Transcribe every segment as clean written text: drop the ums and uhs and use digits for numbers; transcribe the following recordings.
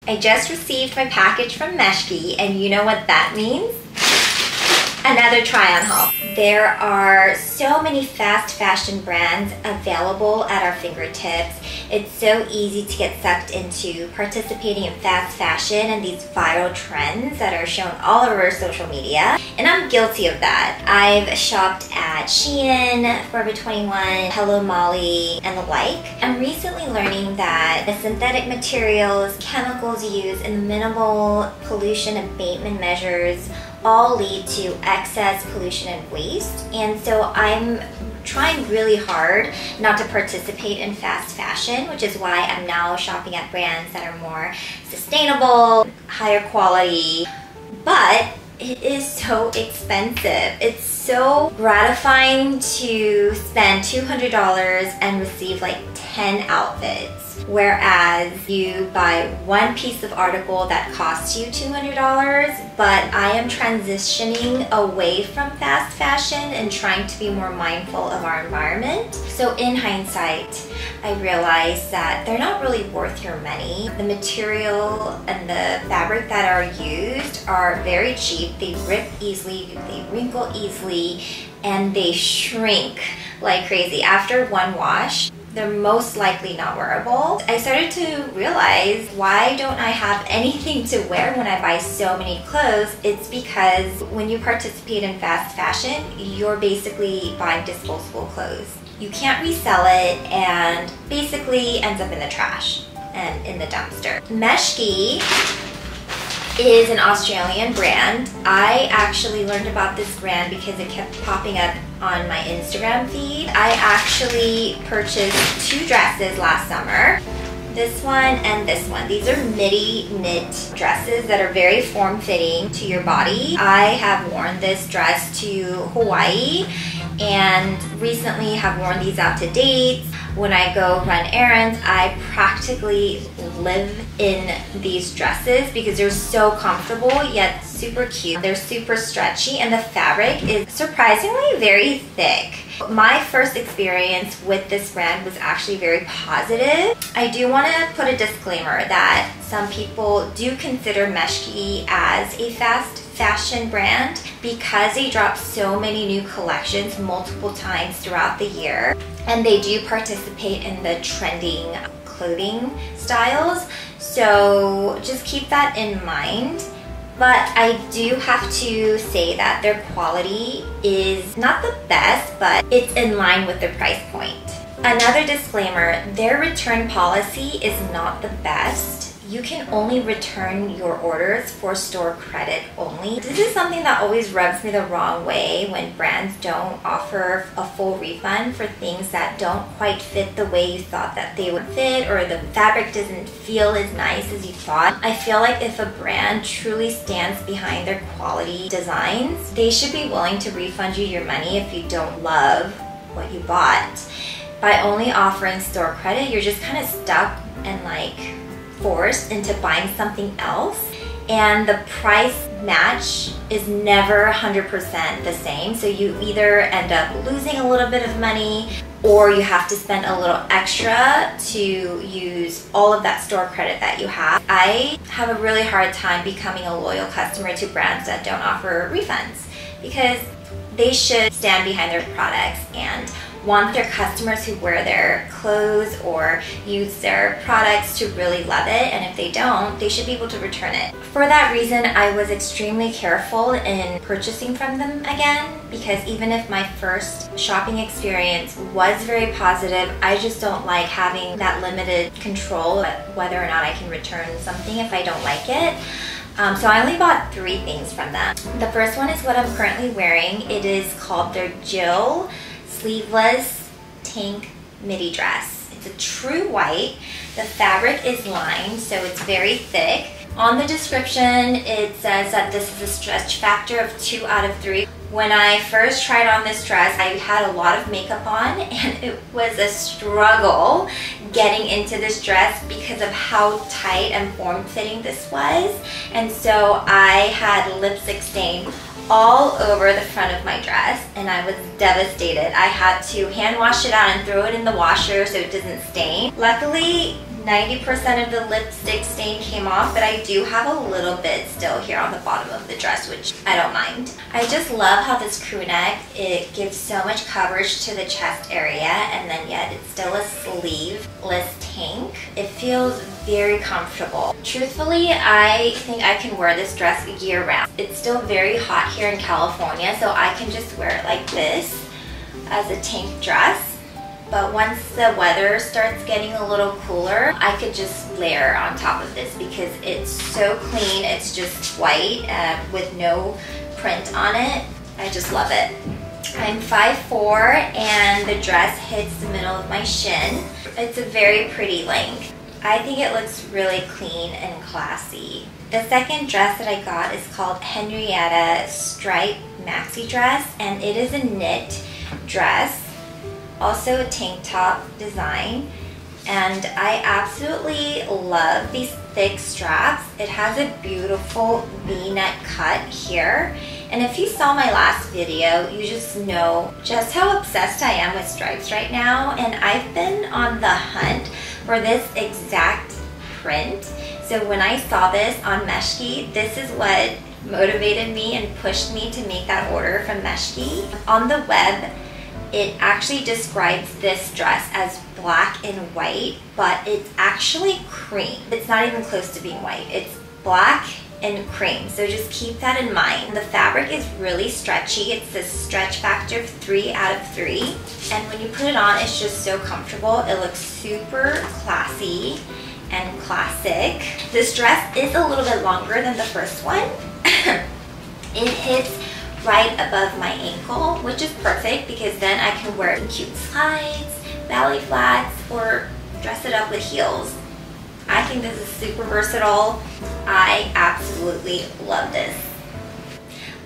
I just received my package from Meshki, and you know what that means? Another try-on haul. There are so many fast fashion brands available at our fingertips. It's so easy to get sucked into participating in fast fashion and these viral trends that are shown all over social media. And I'm guilty of that. I've shopped at Shein, Forever 21, Hello Molly, and the like. I'm recently learning that the synthetic materials, chemicals used, and minimal pollution abatement measures all lead to excess pollution and waste. And so I'm trying really hard not to participate in fast fashion, which is why I'm now shopping at brands that are more sustainable, higher quality, but it is so expensive. It's so gratifying to spend $200 and receive like 10 outfits. Whereas you buy one piece of article that costs you $200, but I am transitioning away from fast fashion and trying to be more mindful of our environment. So in hindsight, I realized that they're not really worth your money. The material and the fabric that are used are very cheap. They rip easily, they wrinkle easily, and they shrink like crazy. After one wash, they're most likely not wearable. I started to realize, why don't I have anything to wear when I buy so many clothes? It's because when you participate in fast fashion, you're basically buying disposable clothes. You can't resell it, and basically ends up in the trash and in the dumpster. Meshki is an Australian brand. I actually learned about this brand because it kept popping up on my Instagram feed. I actually purchased 2 dresses last summer. This one and this one. These are midi knit dresses that are very form-fitting to your body. I have worn this dress to Hawaii and recently have worn these out to dates. When I go run errands, I practically live in these dresses because they're so comfortable yet super cute. They're super stretchy and the fabric is surprisingly very thick. My first experience with this brand was actually very positive. I do want to put a disclaimer that some people do consider Meshki as a fast fashion brand because they drop so many new collections multiple times throughout the year, and they do participate in the trending clothing styles. So just keep that in mind. But I do have to say that their quality is not the best, but it's in line with their price point. Another disclaimer, their return policy is not the best. You can only return your orders for store credit only. This is something that always rubs me the wrong way when brands don't offer a full refund for things that don't quite fit the way you thought that they would fit, or the fabric doesn't feel as nice as you thought. I feel like if a brand truly stands behind their quality designs, they should be willing to refund you your money if you don't love what you bought. By only offering store credit, you're just kind of stuck and like forced into buying something else, and the price match is never 100% the same. So you either end up losing a little bit of money, or you have to spend a little extra to use all of that store credit that you have. I have a really hard time becoming a loyal customer to brands that don't offer refunds, because they should stand behind their products and want their customers who wear their clothes or use their products to really love it, and if they don't, they should be able to return it. For that reason, I was extremely careful in purchasing from them again, because even if my first shopping experience was very positive, I just don't like having that limited control of whether or not I can return something if I don't like it. So I only bought 3 things from them. The first one is what I'm currently wearing. It is called their Jill sleeveless tank midi dress. It's a true white. The fabric is lined, so it's very thick. On the description, it says that this is a stretch factor of 2 out of 3. When I first tried on this dress, I had a lot of makeup on, and it was a struggle getting into this dress because of how tight and form-fitting this was. And so I had lipstick stain all over the front of my dress, and I was devastated. I had to hand wash it out and throw it in the washer so it doesn't stain. Luckily, 90% of the lipstick stain came off, but I do have a little bit still here on the bottom of the dress, which I don't mind. I just love how this crew neck, it gives so much coverage to the chest area, and then yet it's still a sleeveless tank. It feels very comfortable. Truthfully, I think I can wear this dress year round. It's still very hot here in California, so I can just wear it like this as a tank dress. But once the weather starts getting a little cooler, I could just layer on top of this because it's so clean. It's just white with no print on it. I just love it. I'm 5'4" and the dress hits the middle of my shin. It's a very pretty length. I think it looks really clean and classy. The second dress that I got is called Henrietta Stripe Maxi Dress, and it is a knit dress. Also a tank top design, and I absolutely love these thick straps. It has a beautiful V-neck cut here, and if you saw my last video, you just know just how obsessed I am with stripes right now, and I've been on the hunt for this exact print. So when I saw this on Meshki, this is what motivated me and pushed me to make that order from Meshki. On the web, it actually describes this dress as black and white, but it's actually cream. It's not even close to being white. It's black and cream, so just keep that in mind. The fabric is really stretchy. It's the stretch factor of 3 out of 3, and when you put it on, it's just so comfortable. It looks super classy and classic. This dress is a little bit longer than the first one. It hits right above my ankle, which is perfect because then I can wear it in cute slides, ballet flats, or dress it up with heels. I think this is super versatile. I absolutely love this.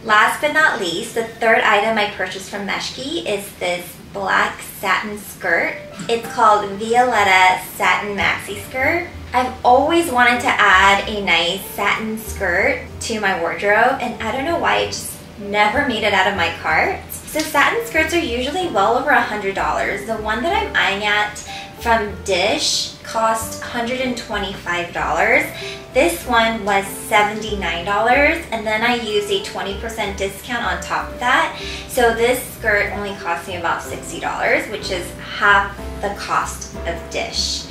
Last but not least, the third item I purchased from Meshki is this black satin skirt. It's called Violetta Satin Maxi Skirt. I've always wanted to add a nice satin skirt to my wardrobe, and I don't know why it just never made it out of my cart. So satin skirts are usually well over $100. The one that I'm eyeing at from Dish cost $125. This one was $79, and then I used a 20% discount on top of that. So this skirt only cost me about $60, which is half the cost of Dish.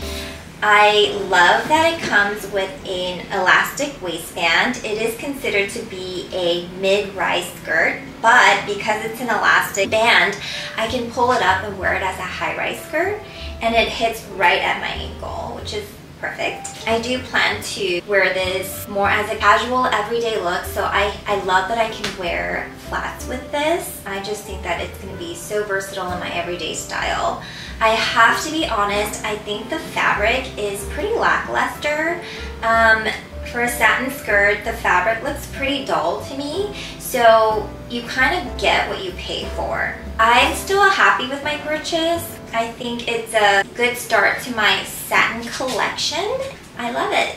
I love that it comes with an elastic waistband. It is considered to be a mid-rise skirt, but because it's an elastic band, I can pull it up and wear it as a high-rise skirt, and it hits right at my ankle, which is perfect. I do plan to wear this more as a casual everyday look, so I love that I can wear flats with this. I just think that it's going to be so versatile in my everyday style. I have to be honest, I think the fabric is pretty lackluster. For a satin skirt, the fabric looks pretty dull to me, so you kind of get what you pay for. I'm still happy with my purchase. I think it's a good start to my satin collection. I love it.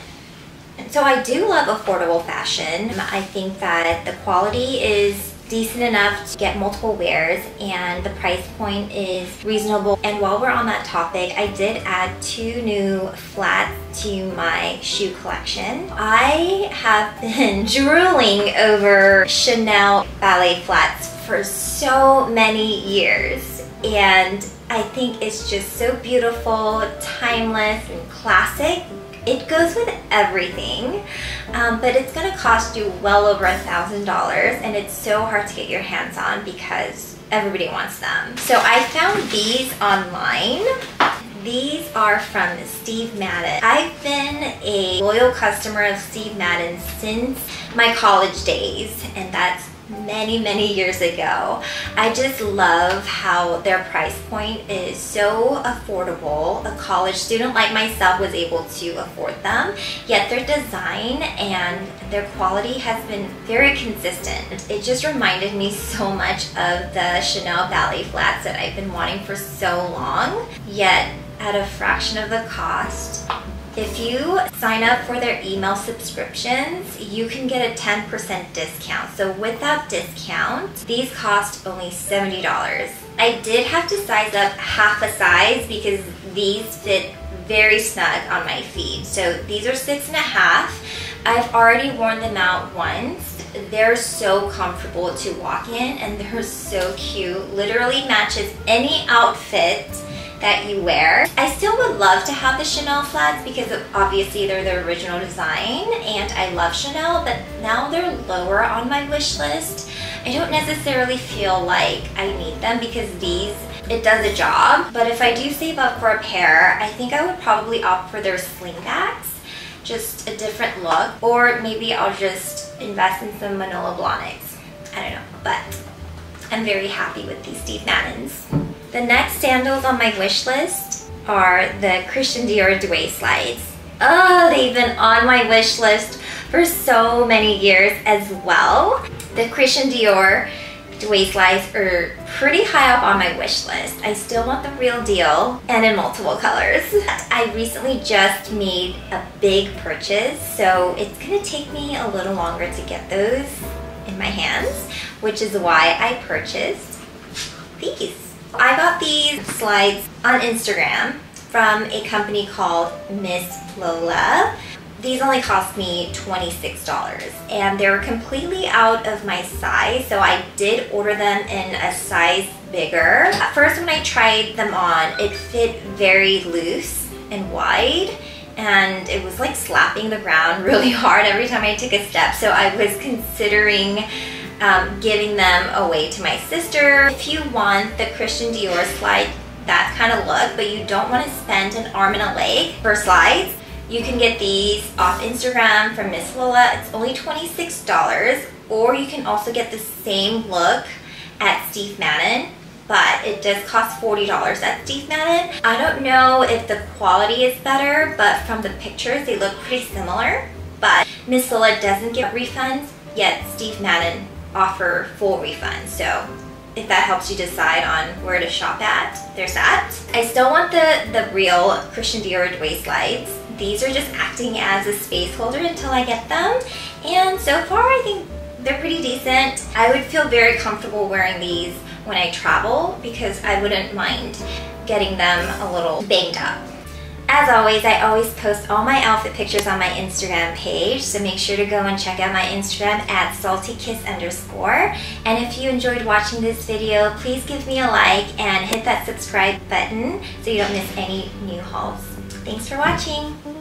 So I do love affordable fashion. I think that the quality is decent enough to get multiple wears, and the price point is reasonable. And while we're on that topic, I did add 2 new flats to my shoe collection. I have been drooling over Chanel ballet flats for so many years, and I think it's just so beautiful, timeless, and classic. It goes with everything, but it's gonna cost you well over $1,000, and it's so hard to get your hands on because everybody wants them. So I found these online. These are from Steve Madden. I've been a loyal customer of Steve Madden since my college days, and that's many years ago. I just love how their price point is so affordable. A college student like myself was able to afford them, yet their design and their quality has been very consistent. It just reminded me so much of the Chanel ballet flats that I've been wanting for so long, yet at a fraction of the cost. If you sign up for their email subscriptions, you can get a 10% discount. So with that discount, these cost only $70. I did have to size up half a size because these fit very snug on my feet. So these are 6.5. I've already worn them out once. They're so comfortable to walk in and they're so cute. Literally matches any outfit that you wear. I still would love to have the Chanel flats because obviously they're the original design and I love Chanel, but now they're lower on my wish list. I don't necessarily feel like I need them because it does a job. But if I do save up for a pair, I think I would probably opt for their slingbacks. Just a different look, or maybe I'll just invest in some Manila Blahniks. I don't know, but I'm very happy with these Steve Maddens. The next sandals on my wish list are the Christian Dior Dway slides. Oh, they've been on my wish list for so many years as well. The Christian Dior Dway slides are pretty high up on my wish list. I still want the real deal and in multiple colors. I recently just made a big purchase, so it's gonna take me a little longer to get those in my hands, which is why I purchased these. I got these slides on Instagram from a company called Miss Lola. These only cost me $26 and they were completely out of my size, so I did order them in a size bigger. At first when I tried them on, it fit very loose and wide and it was like slapping the ground really hard every time I took a step, so I was considering giving them away to my sister. If you want the Christian Dior slide, that kind of look, but you don't want to spend an arm and a leg for slides, you can get these off Instagram from Miss Lola. It's only $26, or you can also get the same look at Steve Madden, but it does cost $40 at Steve Madden. I don't know if the quality is better, but from the pictures they look pretty similar. But Miss Lola doesn't give refunds, yet Steve Madden offer full refunds. So if that helps you decide on where to shop at, there's that. I still want the real Christian Dior Dway slides. These are just acting as a space holder until I get them. And so far I think they're pretty decent. I would feel very comfortable wearing these when I travel because I wouldn't mind getting them a little banged up. As always, I always post all my outfit pictures on my Instagram page, so make sure to go and check out my Instagram at saltykiss_. And if you enjoyed watching this video, please give me a like and hit that subscribe button so you don't miss any new hauls. Thanks for watching!